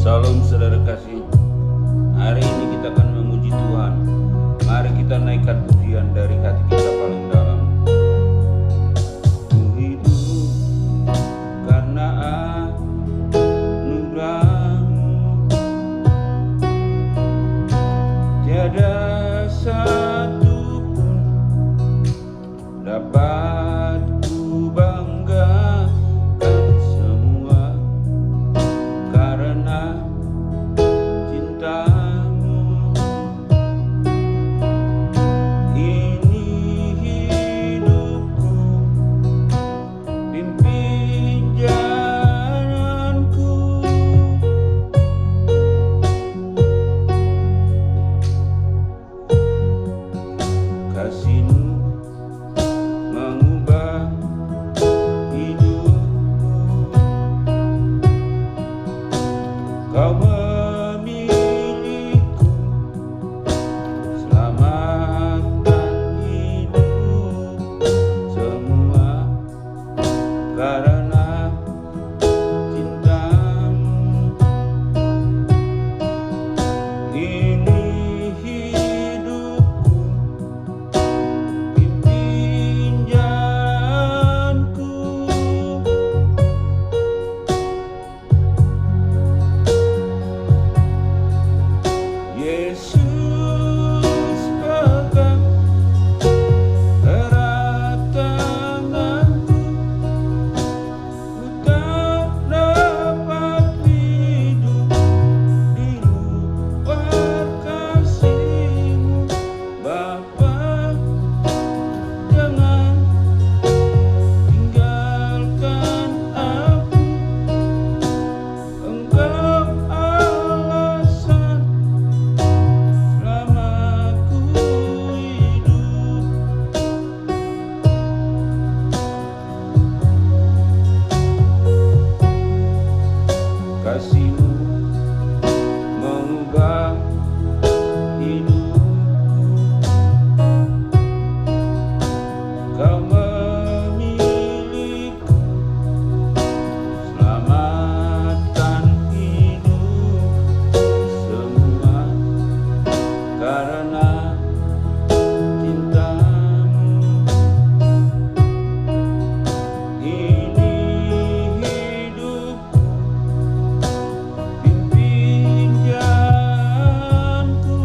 Salam saudara kasih. Hari ini kita akan memuji Tuhan. Mari kita naikkan pujian dari hati kita paling dalam. Ku hidup karena anugerah-Mu, tiada satu pun dapat ku banggakan, semua karena cinta-Mu. Ini hidupku, pimpin jalanku. Kasih-Mu mengubah hidupku. Kau memilihku, selamatkan hidupku, semua karena cinta-Mu. Ini hidupku, pimpin jalanku. Yesus pegang erat tanganku, ku tak dapat hidup di luar kasih-Mu. Bapa, jangan tinggalkan aku, Engkau alasan selamaku hidup. Kasih-Mu mengubah hidupku. Kau memilihku, selamatkan hidupku, semua karena cinta-Mu. Ini hidupku, pimpin jalanku.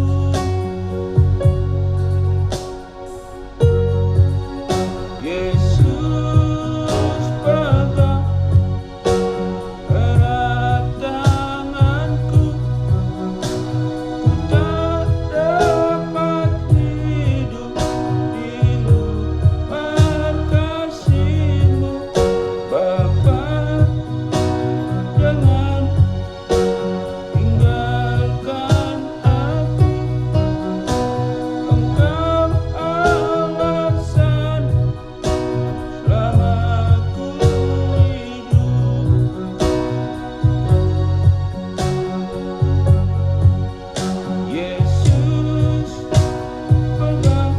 Yesus pegang erat tanganku, ku tak dapat hidup di luar kasih-Mu. Bapa, jangan tinggalkan aku, Engkau alasan selamaku hidup. Yesus pegang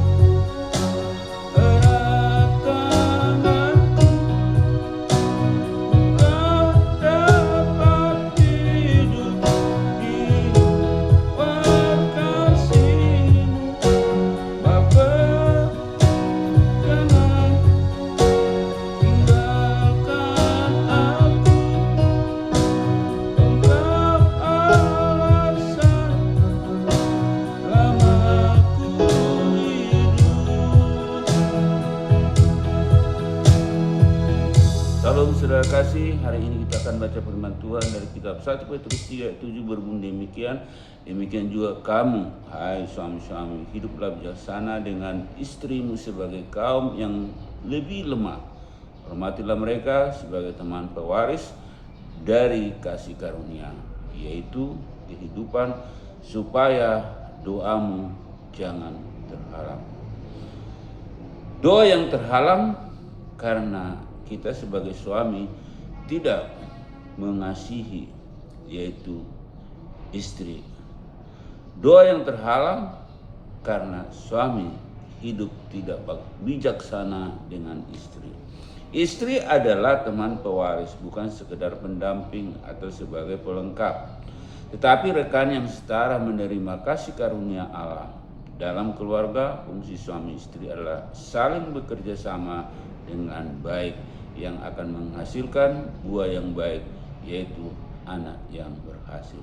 erat tanganku, tak dapat hidup di luar kasih-Mu. Bapa, jangan tinggalkan aku, Engkau alasan selamaku hidup. Salam saudara kasih, hari ini kita akan baca firman Tuhan dari kitab 1 Petrus 3:7 berbunyi demikian. Demikian juga kamu, hai suami-suami, hiduplah bijaksana dengan istrimu sebagai kaum yang lebih lemah. Hormatilah mereka sebagai teman pewaris dari kasih karunia, yaitu kehidupan, supaya doamu jangan terhalang. Doa yang terhalang karena kita sebagai suami tidak mengasihi, yaitu istri. Doa yang terhalang karena suami hidup tidak bijaksana dengan istri. Istri adalah teman pewaris, bukan sekedar pendamping atau sebagai pelengkap. Tetapi rekan yang setara menerima kasih karunia Allah. Dalam keluarga, fungsi suami istri adalah saling bekerja sama dengan baik yang akan menghasilkan buah yang baik, yaitu anak yang berhasil.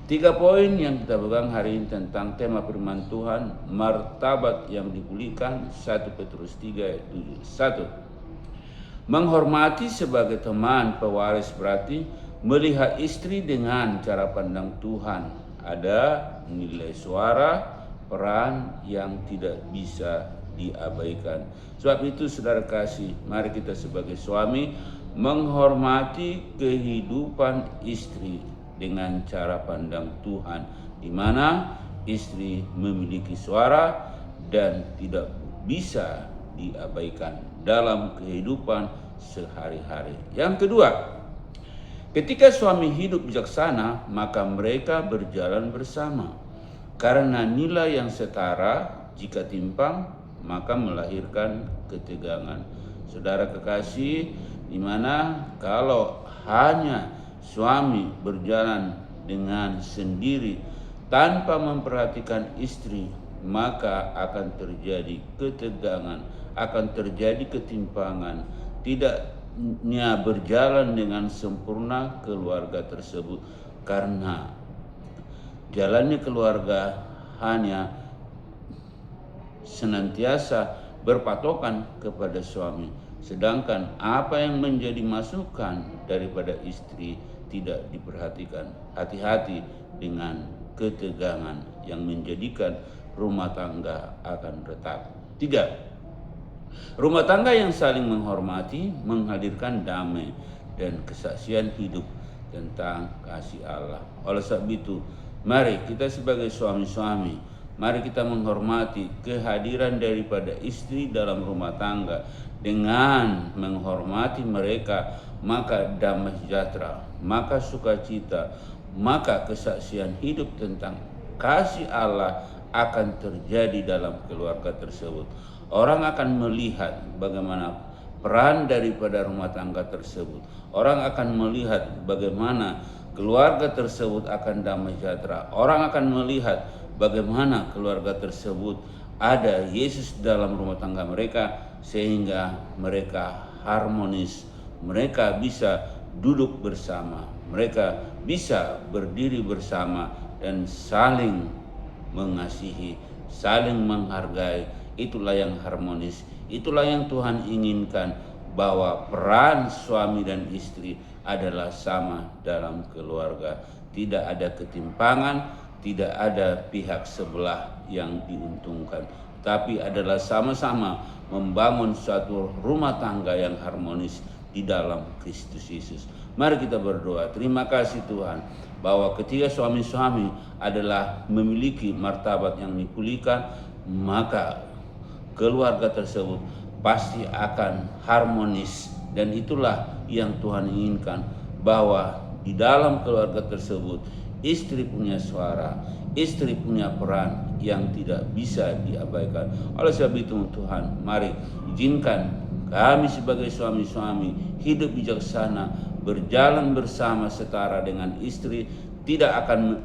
3 poin yang kita pegang hari ini tentang tema firman Tuhan, martabat yang dipulihkan, 1 Petrus 3 ayat 7. 1. Menghormati sebagai teman pewaris berarti melihat istri dengan cara pandang Tuhan. Ada nilai suara, peran yang tidak bisa diabaikan. Sebab itu saudara kasih, mari kita sebagai suami menghormati kehidupan istri dengan cara pandang Tuhan, di mana istri memiliki suara dan tidak bisa diabaikan dalam kehidupan sehari-hari. Yang kedua, ketika suami hidup bijaksana, maka mereka berjalan bersama. Karena nilai yang setara, jika timpang, maka melahirkan ketegangan. Saudara kekasih, di mana kalau hanya suami berjalan dengan sendiri tanpa memperhatikan istri, maka akan terjadi ketegangan, akan terjadi ketimpangan, tidaknya berjalan dengan sempurna keluarga tersebut, karena jalannya keluarga hanya senantiasa berpatokan kepada suami, sedangkan apa yang menjadi masukan daripada istri tidak diperhatikan. Hati-hati dengan ketegangan yang menjadikan rumah tangga akan retak. 3. Rumah tangga yang saling menghormati menghadirkan damai dan kesaksian hidup tentang kasih Allah. Oleh sebab itu, mari kita sebagai suami-suami, mari kita menghormati kehadiran daripada istri dalam rumah tangga. Dengan menghormati mereka, maka damai sejahtera, maka sukacita, maka kesaksian hidup tentang kasih Allah akan terjadi dalam keluarga tersebut. Orang akan melihat bagaimana peran daripada rumah tangga tersebut. Orang akan melihat bagaimana keluarga tersebut akan damai sejahtera. Orang akan melihat bagaimana keluarga tersebut ada Yesus dalam rumah tangga mereka, sehingga mereka harmonis, mereka bisa duduk bersama, mereka bisa berdiri bersama dan saling mengasihi, saling menghargai. Itulah yang harmonis, itulah yang Tuhan inginkan, bahwa peran suami dan istri adalah sama dalam keluarga. Tidak ada ketimpangan, tidak ada pihak sebelah yang diuntungkan, tapi adalah sama-sama membangun suatu rumah tangga yang harmonis di dalam Kristus Yesus. Mari kita berdoa. Terima kasih Tuhan, bahwa ketika suami-suami adalah memiliki martabat yang dipulihkan, maka keluarga tersebut pasti akan harmonis. Dan itulah yang Tuhan inginkan, bahwa di dalam keluarga tersebut istri punya suara, istri punya peran yang tidak bisa diabaikan. Oleh sebab itu Tuhan, mari izinkan kami sebagai suami-suami hidup bijaksana, berjalan bersama setara dengan istri, tidak akan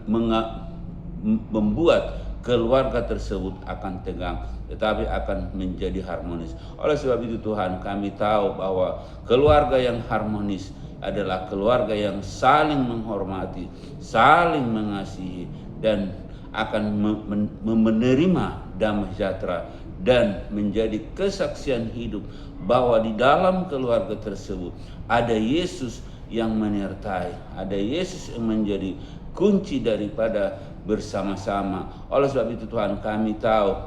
membuat keluarga tersebut akan tegang, tetapi akan menjadi harmonis. Oleh sebab itu Tuhan, kami tahu bahwa keluarga yang harmonis adalah keluarga yang saling menghormati, saling mengasihi, dan akan menerima damai sejahtera dan menjadi kesaksian hidup bahwa di dalam keluarga tersebut ada Yesus yang menyertai, ada Yesus yang menjadi kunci daripada bersama-sama. Oleh sebab itu Tuhan, kami tahu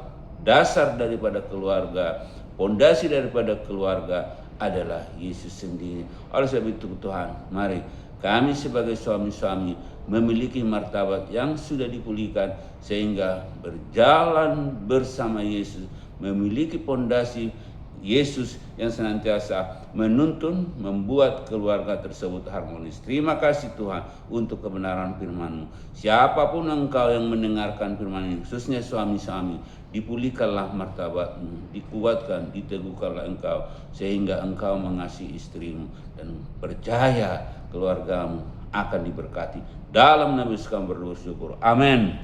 dasar daripada keluarga, pondasi daripada keluarga adalah Yesus sendiri. Oleh sebab itu Tuhan, mari kami sebagai suami-suami memiliki martabat yang sudah dipulihkan, sehingga berjalan bersama Yesus, memiliki pondasi Yesus yang senantiasa menuntun, membuat keluarga tersebut harmonis. Terima kasih Tuhan untuk kebenaran firman-Mu. Siapapun engkau yang mendengarkan firman ini, khususnya suami-suami, dipulihkanlah martabat-Mu, dikuatkan, diteguhkanlah engkau, sehingga engkau mengasihi istrimu dan percaya keluargamu akan diberkati. Dalam nama Yesus kami berdoa syukur. Amin.